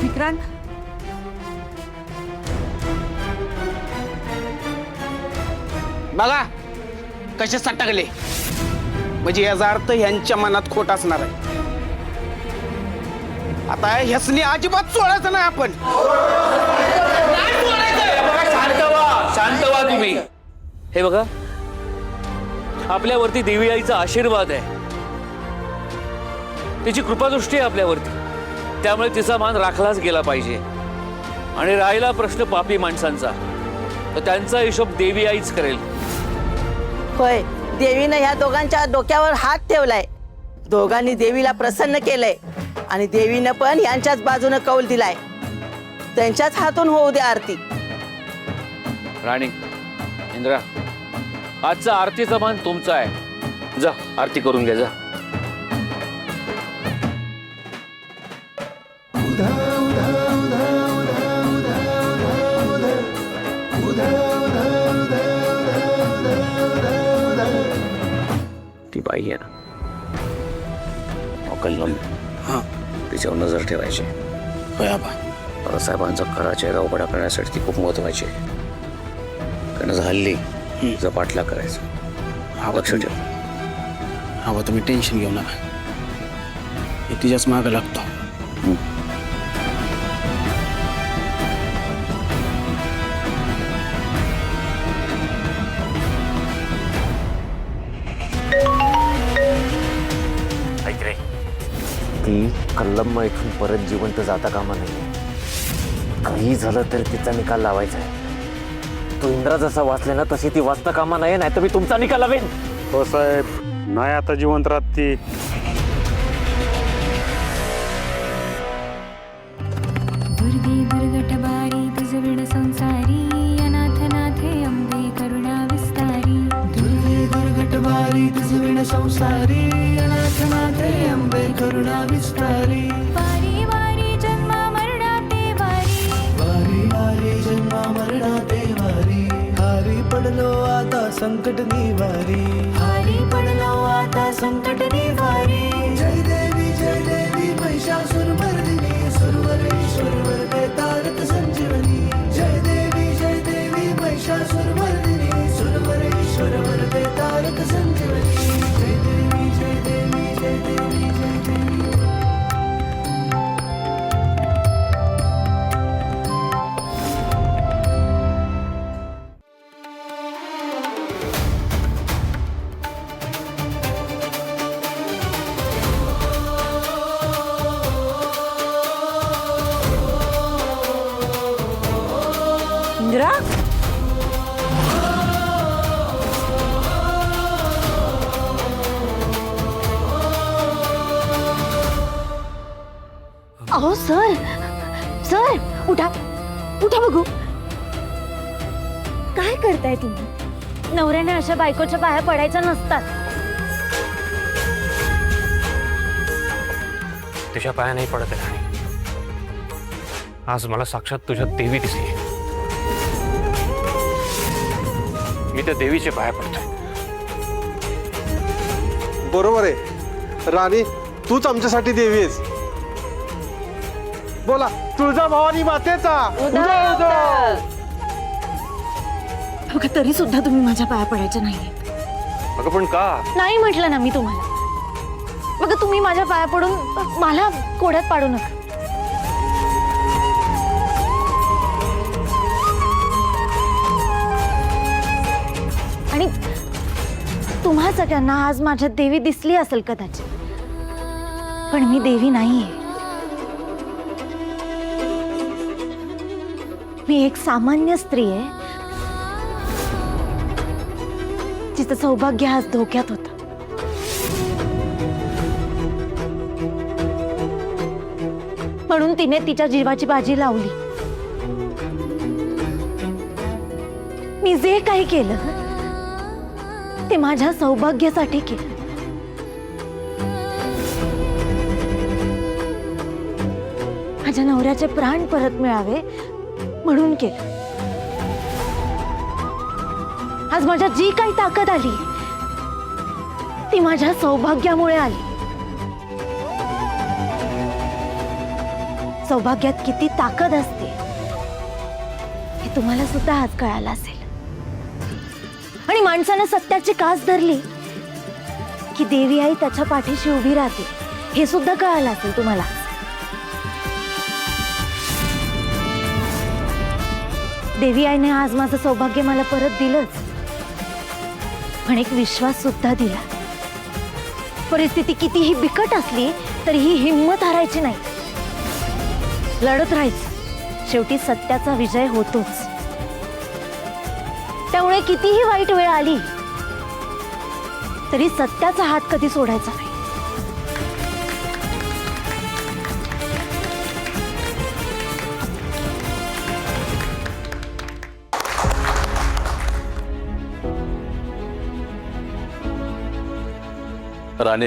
विक्रांत, बघा कसे सटकले, म्हणजे याचा अर्थ ह्यांच्या मनात खोट असणार आहे. आता ह्यासनी अजिबात सोडायचं नाही आपण. शांत व्हा तुम्ही. हे बघा, आपल्यावरती देवी आईचा आशीर्वाद आहे, तिची कृपादृष्टी आहे आपल्यावरती, त्यामुळे तिचा मान राखलाच गेला पाहिजे. आणि राहिला प्रश्न पापी माणसांचा, तर त्यांचा हिशोब देवी आईच करेल. होय, देवीनं ह्या दोघांच्या डोक्यावर हात ठेवलाय. दोघांनी देवीला प्रसन्न केलंय आणि देवीनं पण यांच्याच बाजूने कौल दिलाय. त्यांच्याच हातून होऊ दे आरती. राणी, इंद्रा, आजचा आरतीचा मान तुमचा आहे. जा आरती करून घ्या, जा. ती बाई आहे ना, अकल्लम, हा तिच्यावर नजर ठेवायची. होय आबा. बाळासाहेबांचा खरा चेहरा उघडा करण्यासाठी ती खूप महत्वाची आहे. कारण हल्ली जपाटला करायचं. लक्ष ठेव. आबा तुम्ही टेन्शन घेऊ नका, मी तिच्याच मागं लागतो. ऐक रे, ती कल्लम इथून परत जिवंत जाता कामा नाही. काही झालं तरी तिचा निकाल लावायचा आहे. तो इंद्रा जसा वाचले ना तशी ती वाचता कामा नाही, नाही तर मी तुमचा निकाल लावेन. हो साहेब, नाही आता जिवंत राहत ती. दुर्गे दुर्गटबारी तुझविड संसारी अनाथ नाथे अंबे करुणा विस्तारी. दुर्गे दुर्गटबारी तुझविड संसारी अनाथ नाथे अंबे करुणा विस्तारी. वारी वारी जन्मा मरणाते वारी, वारी वारी जन्मा मरणाते वारी. हारी पडलो आता संकट निवारी, हारी पडलो आता संकट निवारी. जय देवी महिषासुर मर्दिनी, सुरवरेश्वर बेतारक संजीवनी. जय देवी महिषासुर मर्दिनी, सुरवरेश्वर बेतारक संजीवनी. जय देवी जय देवी जय देवी जय देवी. इंदिरा, अहो सर, सर उठा उठा बघू. काय करताय तुम्ही? नवऱ्याने अशा बायकोच्या पाया पडायच्या नसतात. तुझ्या पाया नाही पडत आहे राणी. आज मला साक्षात तुझ्या देवी दिसली. मी त्या देवीचे पाया पडतोय. बरोबर आहे राणी, तूच आमच्यासाठी देवी आहेस. बोला, तुळजा भवानी मातेचा बघा, तरी सुद्धा तुम्ही माझ्या पाया पडायच्या नाही. अगं पण का? नाही म्हटलं ना मी तुम्हाला. बघा, तुम्ही माझ्या पाया पडून मला कोड्यात पाडू नका. आणि तुम्हा सगळ्यांना आज माझ्यात देवी दिसली असेल कदाचित, पण मी देवी नाहीये. मी एक सामान्य स्त्री आहे, जिचं सौभाग्य आज धोक्यात होतं. म्हणून तिने तिच्या जीवाची बाजी लावली. मी जे काही केलं ते माझ्या सौभाग्यासाठी केलं. माझ्या नवऱ्याचे प्राण परत मिळावे म्हणून केलं. आज माझ्यात जी काही ताकद आली ती माझ्या सौभाग्यामुळे आली. सौभाग्यात किती ताकद असते हे तुम्हाला सुद्धा आज कळालं असेल. आणि माणसानं सत्याची कास धरली की देवी आई त्याच्या पाठीशी उभी राहते हे सुद्धा कळालं असेल तुम्हाला. देवी आईने आज माझं सौभाग्य मला परत दिलंच, पण एक विश्वास सुद्धा दिला. परिस्थिती कितीही बिकट असली तरी ही हिंमत हारायची नाही, लढत राहायचं. शेवटी सत्याचा विजय होतोच. त्यामुळे कितीही वाईट वेळ आली तरी सत्याचा हात कधी सोडायचा नाही. राणे,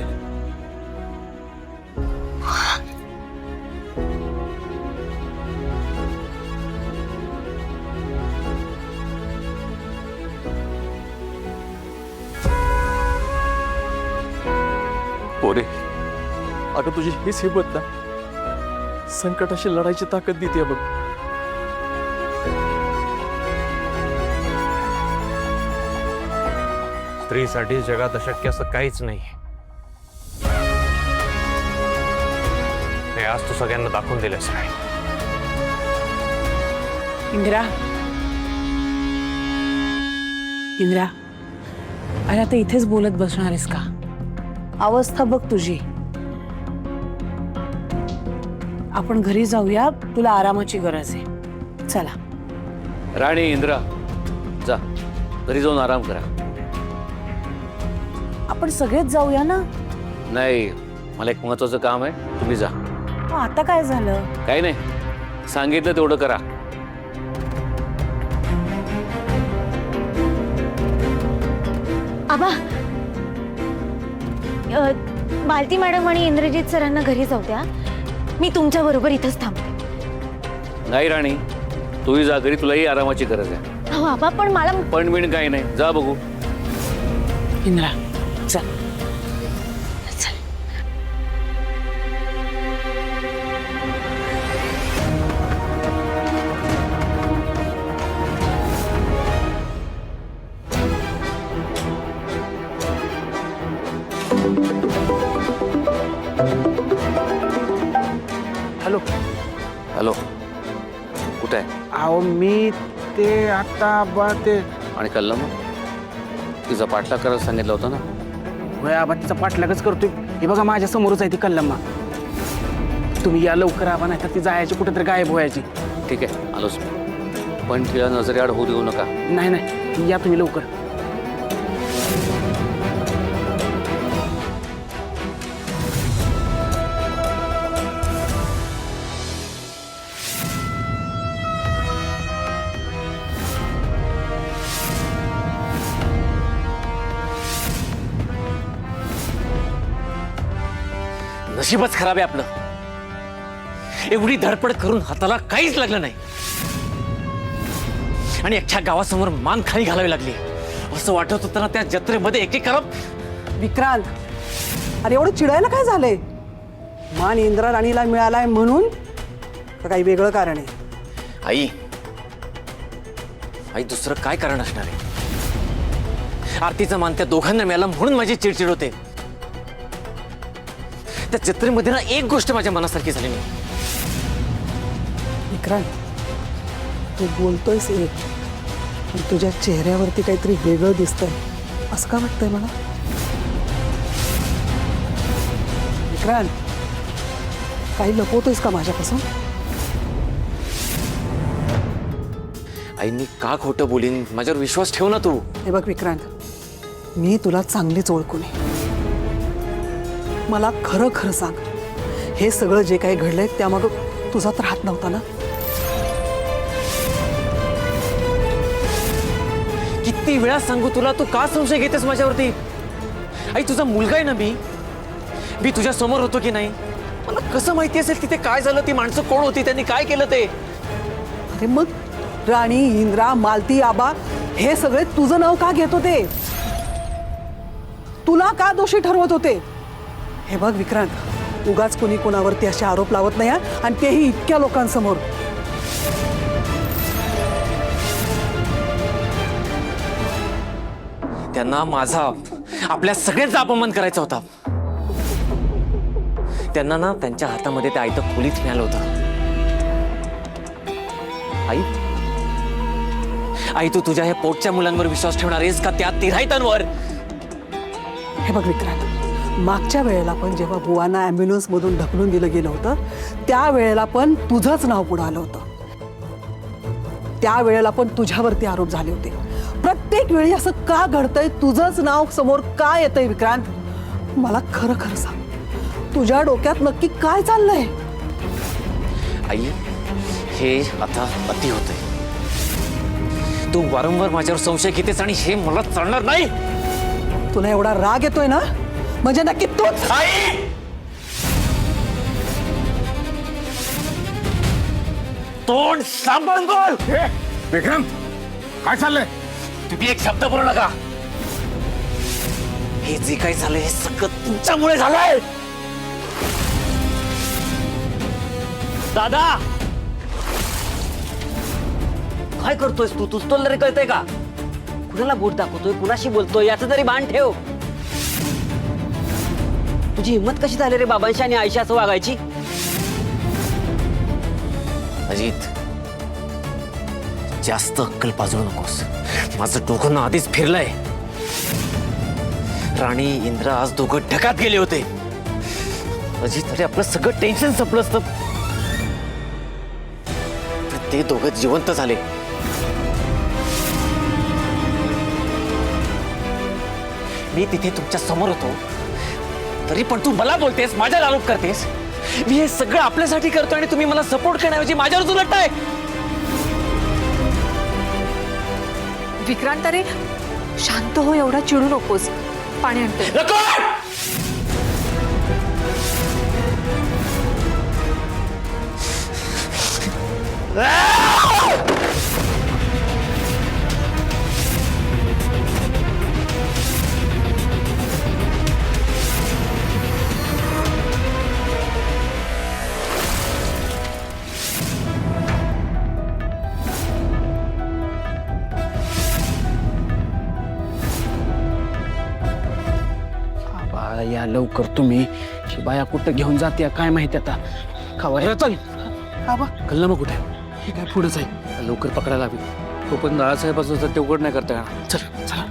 पोरे, अगं तुझी हीच हिंमत ना संकटाशी लढायची ताकद देते बघ. स्त्रीसाठी जगात अशक्य असं काहीच नाही. हे आज तू सगळ्यांना दाखवून दिलंस काय. इंदिरा, इंदिरा, अरे आता इथेच बोलत बसणार आहेस का? अवस्था बघ तुझी. आपण घरी जाऊया, तुला आरामाची गरज आहे. चला. राणी, इंद्रा, जा घरी जाऊन आराम करा. आपण सगळेच जाऊया ना. नाही, मला एक महत्वाचं काम आहे, तुम्ही जा. आता काय झालं? काही नाही, सांगितलं तेवढं करा. आबा, मालती मॅडम आणि इंद्रजित सरांना घरी जाऊ द्या. मी तुमच्या बरोबर इथंच थांबते. नाही राणी, तूही जा घरी, तुलाही आरामाची गरज आहे. हो आबा, पण मला पण बिन काही नाही, जा बघू. इंदिरा, चल. हॅलो. हॅलो, कुठे आहे? अहो मी ते आता आबा ते आणि कल्लम तिचा पाठलाग करायला सांगितलं होतं ना. होय आबा, तिचा पाठलागच करतोय. हे बघा माझ्या समोरच आहे ती कल्लम्मा. तुम्ही या लवकर आबा, नाही तर ती जायची कुठेतरी गायब व्हायची. ठीक आहे, आलोच. पण तिला नजरेआड होऊ देऊ नका. नाही नाही, या तुम्ही लवकर. नशीबच खराब आहे आपलं. एवढी धडपड करून हाताला काहीच लागलं नाही आणि अख्ख्या गावासमोर मान खाली घालावी लागली. असं वाटत होतं ना त्या जत्रेमध्ये एक करप. विक्रांत, अरे एवढं चिडायला काय झालंय? मान इंद्रा राणीला मिळालाय म्हणून का काही वेगळं कारण आहे? आई, आई दुसरं काय कारण असणार आहे? आरतीचा मान त्या दोघांना मिळाला म्हणून माझी चिडचिड होते. त्या जत्रेमध्ये ना एक गोष्ट माझ्या मनासारखी झाली नाही. विक्रांत, तू बोलतोयस एक, पण तुझ्या चेहऱ्यावरती काहीतरी वेगळं दिसतंय. असं का वाटतंय मला? विक्रांत, काही लपवतोयस का माझ्यापासून? आई, मी का खोटं बोलीन? माझ्यावर विश्वास ठेव ना तू. हे बघ विक्रांत, मी तुला चांगलीच ओळखून आहे. मला खरं खरं सांग, हे सगळं जे काही घडलंय त्यामागं तुझा तर हात नव्हता ना? किती वेळा सांगू तुला, तू का संशय घेतेस माझ्यावरती? आई, तुझा मुलगा आहे ना मी तुझ्या समोर होतो की नाही? मला कसं माहिती असेल तिथे काय झालं, ती माणसं कोण होती, त्यांनी काय केलं ते? अरे मग राणी, इंद्रा, मालती, आबा हे सगळे तुझं नाव का घेत होते? तुला का दोषी ठरवत होते? हे बघ विक्रांत, उगाच कोणी कोणावरती असे आरोप लावत नाही हा, आणि तेही इतक्या लोकांसमोर. त्यांना माझा, आपल्या सगळ्यांचा अपमान करायचा होता. त्यांना ना त्यांच्या हातामध्ये ते आयतं खोलीच मिळालं होतं. आई, आई तू तुझ्या ह्या पोटच्या मुलांवर विश्वास ठेवणार आहेस का त्या तिराईतांवर? हे बघ विक्रांत, मागच्या वेळेला पण जेव्हा बुवांना ॲम्ब्युलन्समधून ढकलून दिलं गेलं होतं त्यावेळेला पण तुझंच नाव पुढं आलं होतं. त्यावेळेला पण तुझ्यावरती आरोप झाले होते. प्रत्येक वेळी असं का घडतंय, तुझंच नाव समोर का येतंय विक्रांत? मला खरं खरं सांग, तुझ्या डोक्यात नक्की काय चाललंय? आई, हे आता अति होतंय. तू वारंवार माझ्यावर संशय घेतेस आणि हे मला चालणार नाही. तुला एवढा राग येतोय ना, म्हणजे नक्की तूच. आई, तोंड सांभाळून बोल. विक्रम, काय चाललंय? तुम्ही एक शब्द बोलू नका. हे जे काही झालंय हे सगळं तुमच्यामुळे झालंय. दादा, काय करतोयस तू? तुझ तोल तरी कळतंय का? कुणाला बोट दाखवतोय, कुणाशी बोलतोय याचं तरी भान ठेव. तुझी हिंमत कशी झाली रे बाबांशी आणि आईशी असं वागायची? अजित, जास्त अक्कल पाजळू नकोस. माझं डोकं ना आधीच फिरलंय. राणी इंद्र आज दोघं ढकात गेले होते. अजित, अरे आपलं सगळं टेन्शन संपलं असतं. पण ते दोघं जिवंत झाले. मी तिथे तुमच्या समोर होतो, तरी पण तू मला बोलतेस, माझ्यावर आरोप करतेस. मी हे सगळं आपल्यासाठी करतो आणि तुम्ही मला सपोर्ट करण्याऐवजी माझ्यावर उलटताय. विक्रांत, अरे शांत हो, एवढा चिडू नकोस. पाणी आणते. या लवकर, तुम्ही बाया कुठं घेऊन जाते काय माहिती आता. खबर चल. कल्ला मग कुठे? हे काय पुढेच आहे. लवकर पकडायला हवी. तो पण राळासाहेबाचं ते उघड नाही करता येणार. चल चला.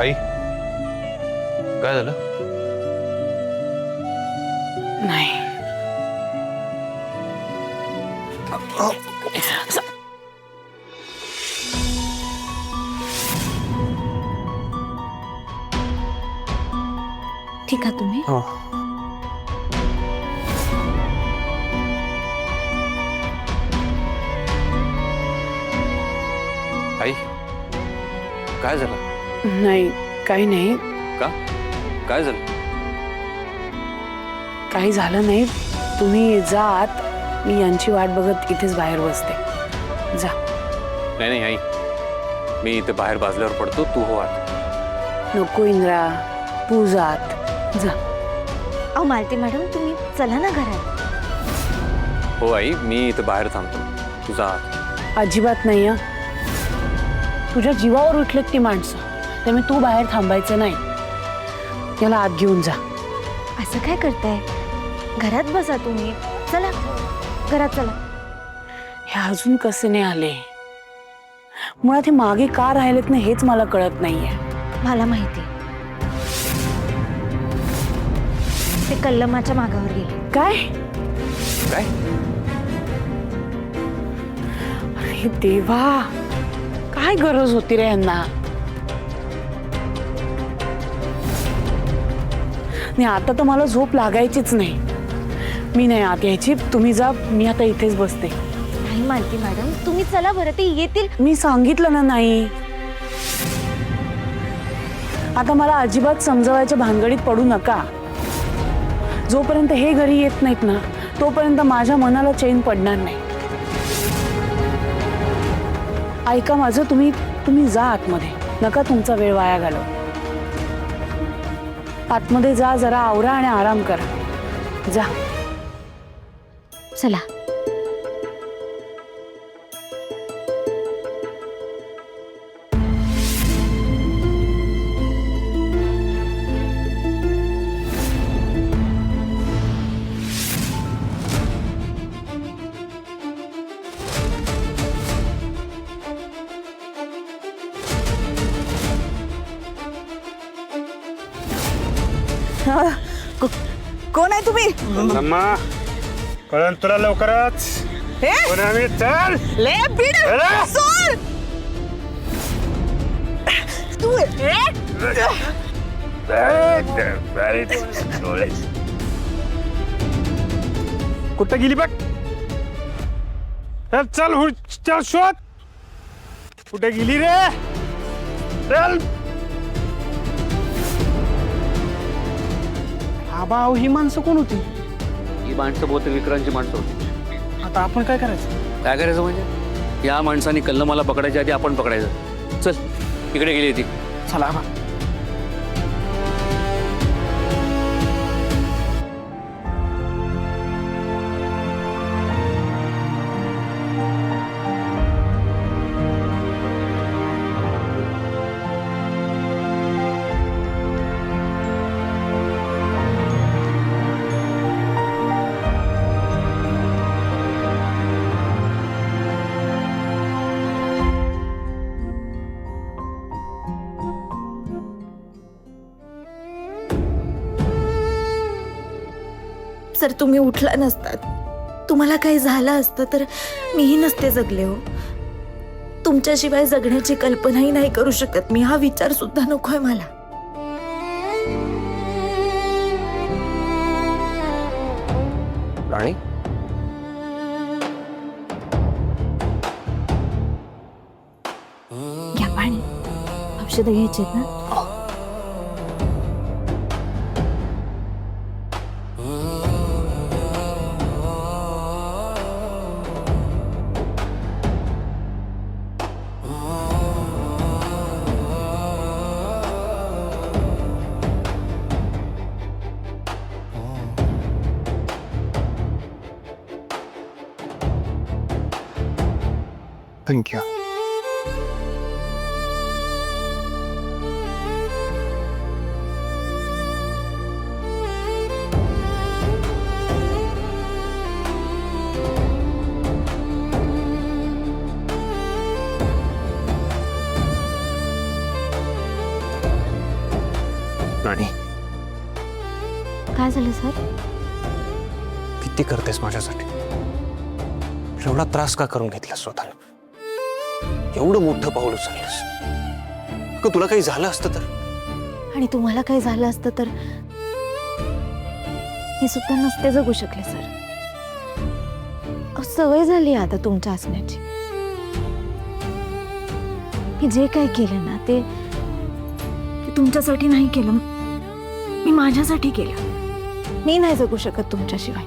आई, काय झालं? नाही. ठीक आहे तुम्ही? आई, काय झालं? नाही, काही नाही. का? काय झालं? काही झालं नाही. तुम्ही जा आत, मी यांची वाट बघत इथेच बाहेर बसते. जा. नाही नाही आई, मी इथे बाहेर बाजल्यावर पडतो, तू हो आत. नको इंद्रा, तू जा आत. जा. अहो मालती मॅडम, तुम्ही चला ना घरात. हो आई, मी इथे बाहेर थांबतो, तुझा आत. अजिबात नाही. तुझ्या जीवावर उठलेत ती माणसं. त्यामुळे तू बाहेर थांबायचं नाही. याला आत घेऊन जा. असं काय करताय? घरात बसा तुम्ही. चला घरात चला. हे अजून कसे नाही आले? मुळात हे मागे का राहिलेत ना हेच मला कळत नाहीये. मला माहिती, ते कल्लमाच्या मागावर गेले. काय? काय? अरे देवा, काय गरज होती रे यांना? नाही, आता तर मला झोप लागायचीच नाही. मी नाही आत यायची, तुम्ही जा. मी आता इथेच बसते. नाही मालती मॅडम, तुम्ही चला बरं, ते येतील. मी सांगितलं ना नाही. आता मला अजिबात समजवायच्या भानगडीत पडू नका. जोपर्यंत हे घरी येत नाहीत ना तोपर्यंत माझ्या मनाला चैन पडणार नाही. ऐका माझं, तुम्ही जा आतमध्ये. नका तुमचा वेळ वाया घालव. आतमध्ये जा, जरा आवरा आणि आराम करा. जा. चला. कोण आहे तुम्ही? कळण तुला लवकरच. कोण आम्ही? चल ले बीड सोड. तू कुठं गेली बघ? चल चल शोध. कुठे गेली रे? चल. आबा, ही माणसं कोण होती? ही माणसं बहुतेक विक्रांतची माणसं होती. आता आपण काय करायचं? काय करायचं म्हणजे? या माणसाने कल्लमाला पकडायच्या आधी आपण पकडायचं. चल, इकडे गेली ती. चला आबा. जर तुम्ही उठला नसतात, तुम्हाला काही झालं असतं तर मीही नसते जगले हो. तुमच्याशिवाय जगण्याची कल्पनाही नाही करू शकत मी. हा विचार सुद्धा नकोय मला. राणी, घ्या पाणी. औषधं घ्यायची ना? थँक्यू. राणी, काय झालं सर? किती करतेस माझ्यासाठी? एवढा त्रास का करून घेतलास स्वतःला? एवढं मोठं पाऊल उचललंस. का तुला काही झालं असतं तर? आणि तुम्हाला काही झालं असतं तर मी सुद्धा नसते जगू शकले सर. सवय झाली आता तुमच्या असण्याची. मी जे काही केलं ना ते तुमच्यासाठी नाही केलं, मी माझ्यासाठी केलं. मी नाही जगू शकत तुमच्याशिवाय.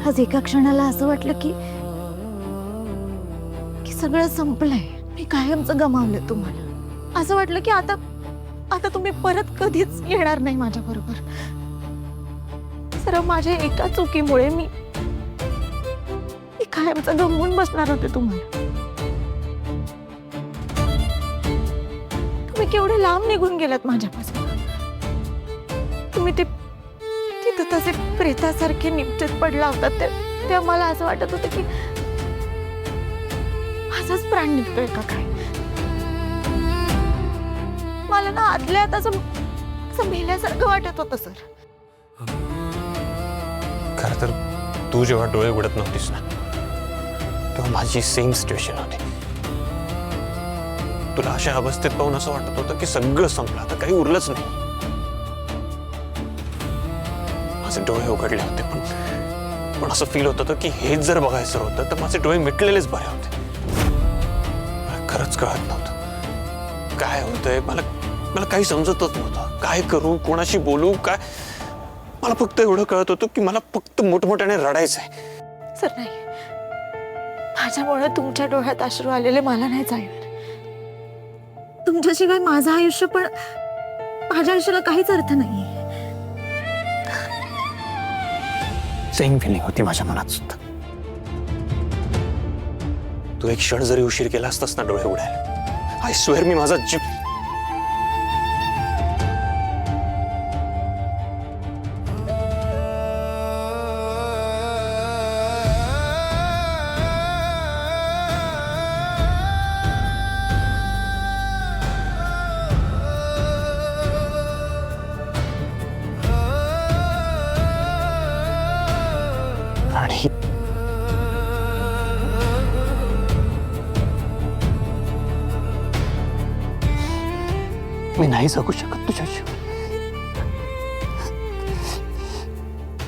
आज एका क्षणाला असं वाटलं की सगळं संपलंय. मी कायमचं गमावलं तुम्हाला. असं वाटलं की आता तुम्ही परत कधीच येणार नाही माझ्या बरोबर. सर्व माझ्या एका चुकीमुळे मी कायमचं गमवून बसणार होते तुम्हाला. केवढे लांब निघून गेलात माझ्यापासून. तुम्ही ते तिथं तसे प्रेतासारखे निपटत पडला होता तेव्हा मला असं वाटत होतं की माझाच प्राण निघतोय का काय. मला ना आतल्या आत असं मेल्यासारखं वाटत होतं सर. खरं तर तू जेव्हा डोळे उघडत नव्हतीस ना तेव्हा माझी सेम सिच्युएशन होती. तुला अशा अवस्थेत पाहून असं वाटत होतं की सगळं संपलं, आता काही उरलंच नाही. माझे डोळे उघडले होते पण असं फील होत होतं की हेच जर बघायचं होतं तर माझे डोळे मिटलेलेच बरे होते. मला खरंच कळत नव्हतं काय होतंय. मला काही समजतच नव्हतं. काय करू, कोणाशी बोलू, काय. मला फक्त एवढं कळत होतं की मला फक्त मोठमोठ्याने रडायचंय. सर नाही, माझ्यामुळे तुमच्या डोळ्यात अश्रू आलेले मला नाही चालणार. तुमच्याशिवाय माझं आयुष्य पण माझ्या आयुष्याला काहीच अर्थ नाही. सेम फिलिंग होती माझ्या मनात सुद्धा. तू एक क्षण जरी उशीर केला असतास ना डोळे उघडायला, आय स्वेअर मी माझा जीव. आणि मी नाही जगू शकत तुझ्याशिवाय.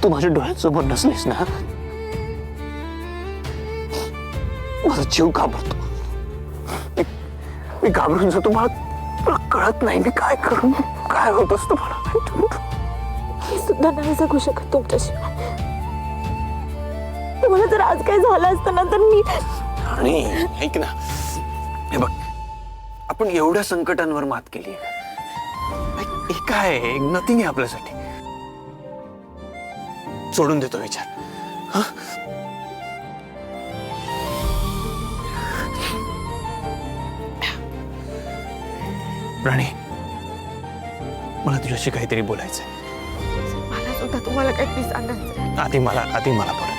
तू माझ्या डोळ्यासमोर नसलीस ना माझा जीव घाबरतो. मी घाबरून जातो. मला कळत नाही मी काय करू, काय होत असतं मला. मी सुद्धा नाही जगू शकत तुमच्याशिवाय. तुम्हाला जर आज काय झालं असतं ना तर मी. आणि ऐक ना, हे बघ आपण एवढ्या संकटांवर मात केली. हे काय आहे, नथिंग आहे आपल्यासाठी. सोडून देतो विचार. हा राणी, मला तुझ्याशी काहीतरी बोलायचंय. मला सुद्धा तुम्हाला काहीतरी सांगायचं. आधी मला बोलू दे.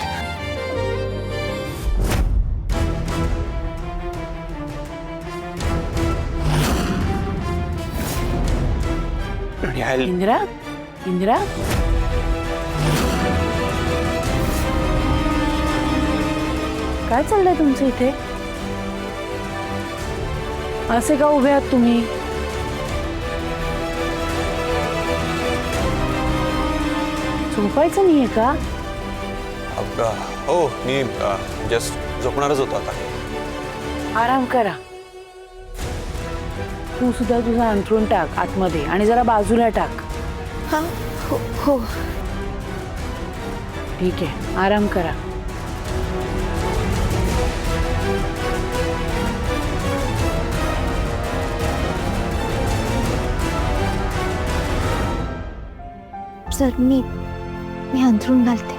इंदिरा, इंदिरा, काय चाललंय तुमचं इथे? असे का उभे आहात तुम्ही? झोपायचं नाहीये का? हो, मी जस्ट झोपणारच होतो आता. आराम करा. तू सुद्धा तुझं अंथरूण टाक आतमध्ये आणि जरा बाजूला टाक. हा हो हो ठीक आहे, आराम करा. सर मी अंथरूण घालते.